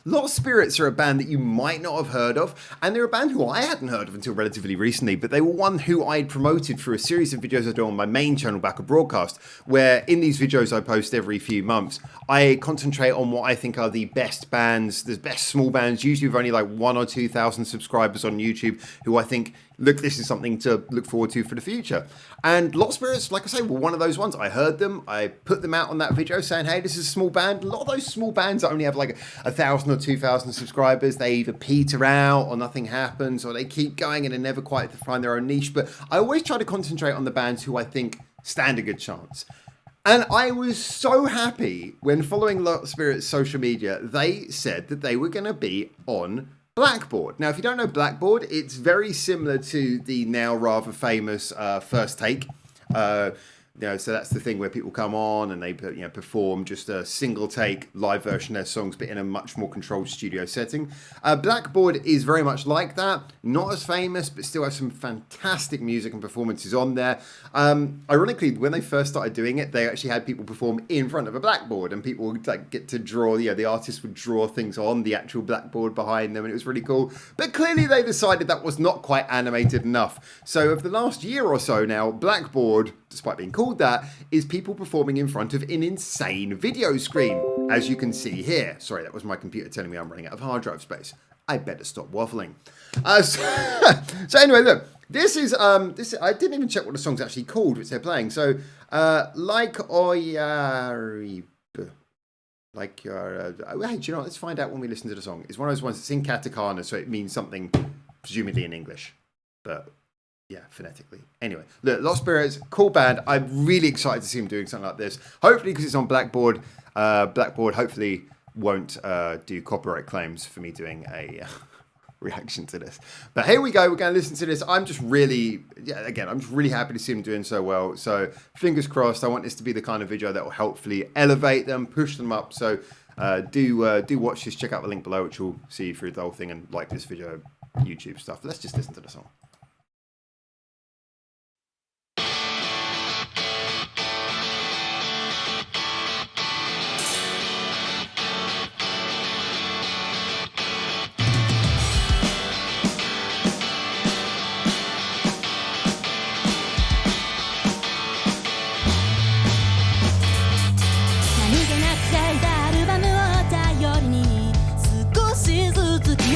SPiRiTS are a band that you might not have heard of, and they're a band who I hadn't heard of until relatively recently, but they were one who I'd promoted through a series of videos I do on my main channel, Blackboard Broadcast, where in these videos I post every few months, I concentrate on what I think are the best bands, the best small bands, usually with only like 1,000 or 2,000 subscribers on YouTube, who I think, look, this is something to look forward to for the future. And SPiRiTS, like I say, were one of those ones. I heard them, I put them out on that video saying, hey, this is a small band. A lot of those small bands that only have like 1,000 or 2,000 subscribers, they either peter out or nothing happens, or they keep going and they never quite find their own niche. But I always try to concentrate on the bands who I think stand a good chance. And I was so happy when, following SPiRiTS' social media, they said that they were going to be on Blackboard. Now, if you don't know Blackboard, it's very similar to the now rather famous First Take. So that's the thing where people come on and they perform just a single take live version of their songs, but in a much more controlled studio setting. Blackboard is very much like that. Not as famous, but still has some fantastic music and performances on there. Ironically, when they first started doing it, they actually had people perform in front of a blackboard, and people would get to draw. The artists would draw things on the actual blackboard behind them, and it was really cool. But clearly, they decided that was not quite animated enough. So, over the last year or so now, Blackboard, despite being called that, is people performing in front of an insane video screen, as you can see here. Sorry, that was my computer telling me I'm running out of hard drive space. I better stop waffling. So anyway, look, this is I didn't even check what the song's actually called, which they're playing. So, Like-oa-ribu. Like your, hey, do you know what? Let's find out when we listen to the song. It's one of those ones that's in katakana, so it means something presumably in English, but yeah, phonetically. Anyway, look, SPiRiTS, cool band. I'm really excited to see them doing something like this. Hopefully, because it's on Blackboard, Blackboard hopefully won't do copyright claims for me doing a reaction to this. But here we go. We're going to listen to this. I'm just really, I'm just really happy to see them doing so well. So fingers crossed. I want this to be the kind of video that will hopefully elevate them, push them up. So do watch this. Check out the link below, which will see you through the whole thing, and like this video, YouTube stuff. Let's just listen to the song.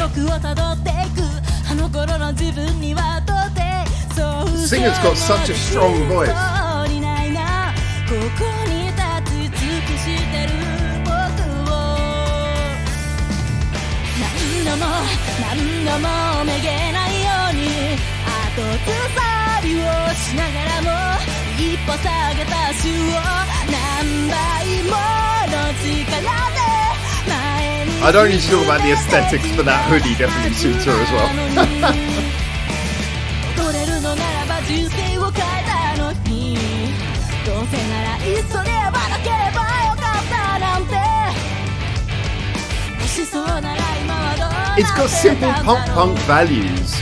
憶をたどっていくあの頃の自分には到底そう Singer's got such a strong voice. ここに立ち尽くしてる僕を何度もめげないように後ずさりをしながらも一歩下げた足を何倍もの力で I don't need to talk about the aesthetics, but that hoodie definitely suits her as well. 踊れるのならば人生を変えたのにどうせならいっそで会わなければよかったなんてもしそうなら今はどうなって It's got simple punk values,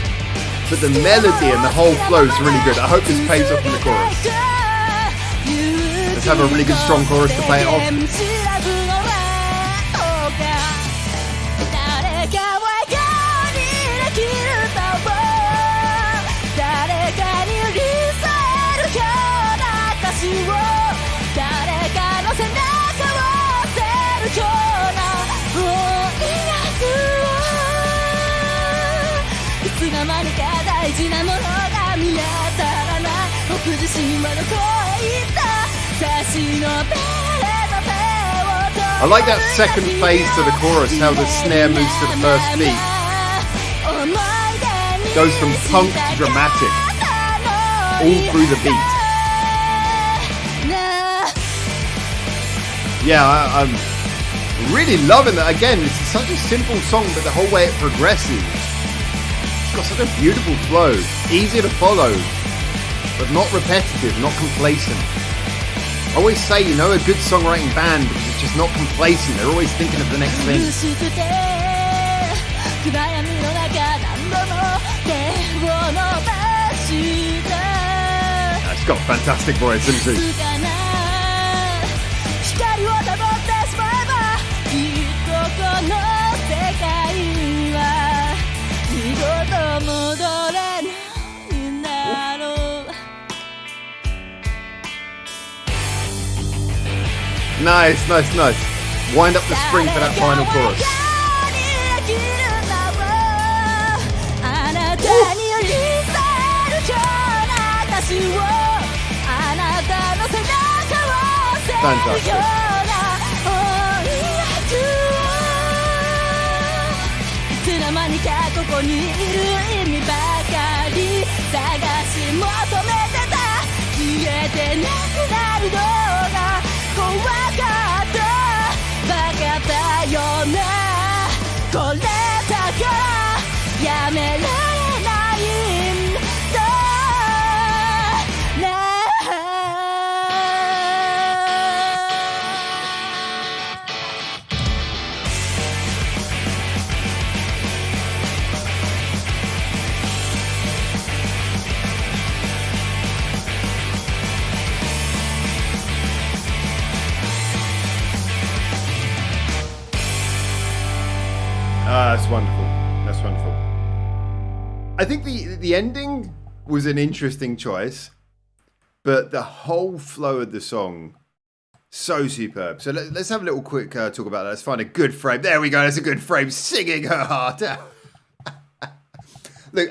but the melody and the whole flow is really good. I hope this pays off in the chorus. Let's have a really good strong chorus to pay it off. I like that second phase to the chorus, how the snare moves to the first beat. Goes from punk to dramatic, all through the beat. Yeah, I'm really loving that. Again, it's such a simple song, but the whole way it progresses, it's got such a beautiful flow, easy to follow, but not repetitive, not complacent. I always say, you know, a good songwriting band, because it's just not complacent, they're always thinking of the next thing. It's got a fantastic voice, isn't it? Nice. Wind up the spring for that final chorus. あなたに寄り添えるような私をあなたの背中を押せるような音楽をいつの間にかここにいる意味ばかり探し求めてた消えてなくなるのが怖かったバカだよなこれだからやめられないんだなThat's wonderful. I think the ending was an interesting choice, but the whole flow of the song, so superb. So let's have a little quick talk about that. Let's find a good frame. There we go. That's a good frame. Singing her heart out. Look,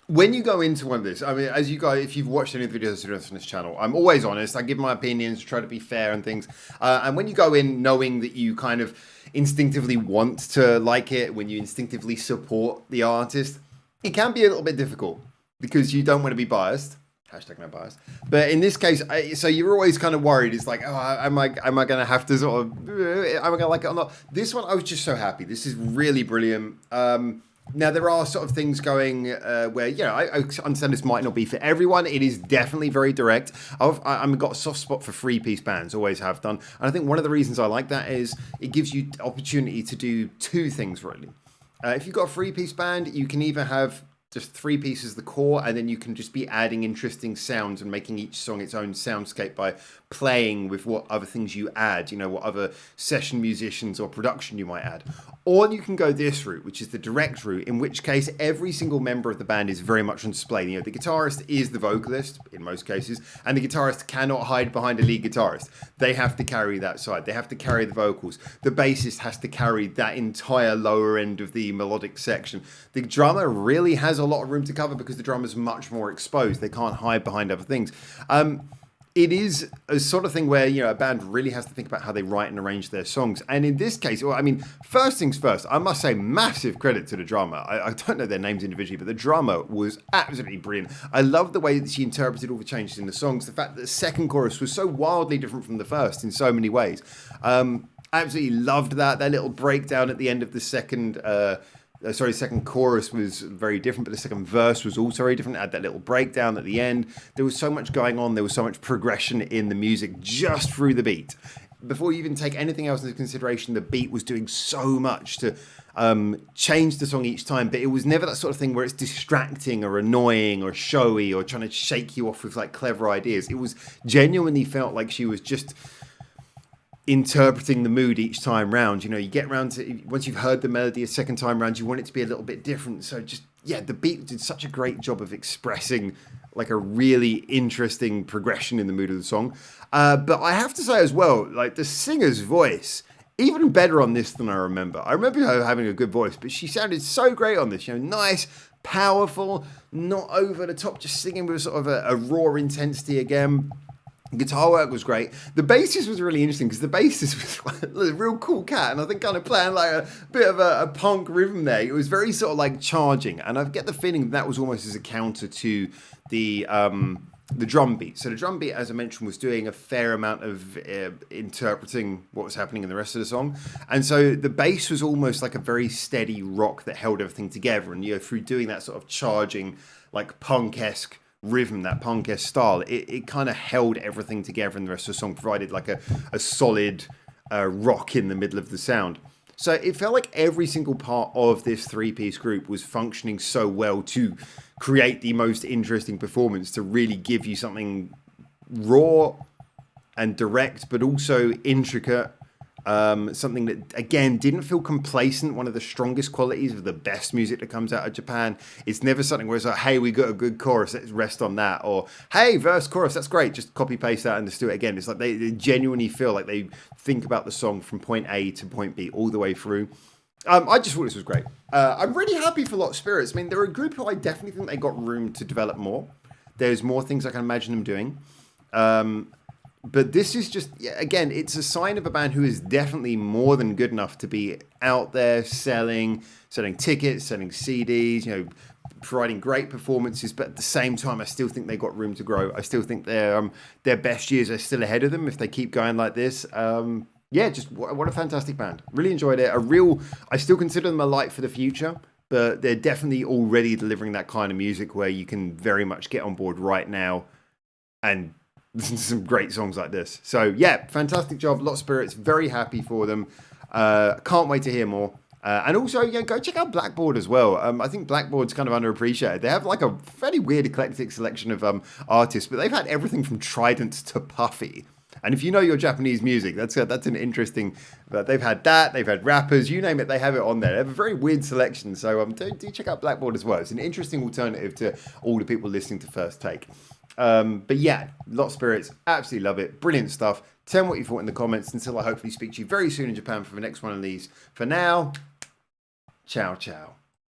when you go into one of this, I mean, as you guys, if you've watched any of the videos on this channel, I'm always honest. I give my opinions, try to be fair and things. And when you go in knowing that you kind of instinctively want to like it, when you instinctively support the artist, it can be a little bit difficult because you don't want to be biased. Hashtag no bias. But in this case, so you're always kind of worried. It's like, oh, am I going to have to sort of, am I going to like it or not? This one, I was just so happy. This is really brilliant. Now, there are sort of things going where, I understand this might not be for everyone. It is definitely very direct. I've got a soft spot for three-piece bands, always have done. And I think one of the reasons I like that is it gives you opportunity to do two things, really. If you've got a three-piece band, you can either have just three pieces, the core, and then you can just be adding interesting sounds and making each song its own soundscape by playing with what other things you add, what other session musicians or production you might add. Or you can go this route, which is the direct route, in which case every single member of the band is very much on display. The guitarist is the vocalist in most cases, and the guitarist cannot hide behind a lead guitarist. They have to carry that side. They have to carry the vocals. The bassist has to carry that entire lower end of the melodic section. The drummer really has a lot of room to cover because the drummer's much more exposed. They can't hide behind other things. It is a sort of thing where, a band really has to think about how they write and arrange their songs. And in this case, first things first, I must say massive credit to the drummer. I don't know their names individually, but the drummer was absolutely brilliant. I love the way that she interpreted all the changes in the songs. The fact that the second chorus was so wildly different from the first in so many ways. I absolutely loved that. That little breakdown at the end of the second chorus was very different, but the second verse was also very different. It had that little breakdown at the end. There was so much going on. There was so much progression in the music just through the beat. Before you even take anything else into consideration, the beat was doing so much to change the song each time, but it was never that sort of thing where it's distracting or annoying or showy or trying to shake you off with like clever ideas. It was genuinely felt like she was just interpreting the mood each time round. You get round to, once you've heard the melody a second time round, you want it to be a little bit different. So the beat did such a great job of expressing like a really interesting progression in the mood of the song. But I have to say as well, like the singer's voice, even better on this than I remember. I remember her having a good voice, but she sounded so great on this, nice, powerful, not over the top, just singing with sort of a raw intensity again. Guitar work was great. The bassist was really interesting because the bassist was like a real cool cat, and I think kind of playing like a bit of a punk rhythm there. It was very sort of like charging, and I get the feeling that was almost as a counter to the drum beat. So the drum beat, as I mentioned, was doing a fair amount of interpreting what was happening in the rest of the song, and so the bass was almost like a very steady rock that held everything together. And through doing that sort of charging, like punk-esque rhythm, that punk-esque style, it kind of held everything together in the rest of the song, provided like a solid rock in the middle of the sound. So it felt like every single part of this three-piece group was functioning so well to create the most interesting performance, to really give you something raw and direct, but also intricate Something that, again, didn't feel complacent. One of the strongest qualities of the best music that comes out of Japan. It's never something where it's like, hey, we got a good chorus, let's rest on that. Or, hey, verse, chorus, that's great, just copy, paste that and just do it again. It's like they genuinely feel like they think about the song from point A to point B all the way through. I just thought this was great. I'm really happy for Lot Spirits. I mean, they're a group who I definitely think they got room to develop more. There's more things I can imagine them doing. But this is just, again, it's a sign of a band who is definitely more than good enough to be out there selling tickets, selling CDs, providing great performances. But at the same time, I still think they got room to grow. I still think their best years are still ahead of them if they keep going like this. Just what a fantastic band. Really enjoyed it. I still consider them a light for the future, but they're definitely already delivering that kind of music where you can very much get on board right now and listen to some great songs like this. So yeah, fantastic job. Lot of Spirits. Very happy for them. Can't wait to hear more. And also, go check out Blackboard as well. I think Blackboard's kind of underappreciated. They have like a fairly weird eclectic selection of artists, but they've had everything from Trident to Puffy. And if you know your Japanese music, that's an interesting. They've had that. They've had rappers. You name it, they have it on there. They have a very weird selection. So do check out Blackboard as well. It's an interesting alternative to all the people listening to First Take. But yeah, Lot of Spirits, absolutely love it. Brilliant stuff. Tell me what you thought in the comments until I hopefully speak to you very soon in Japan for the next one of these. For now, ciao, ciao.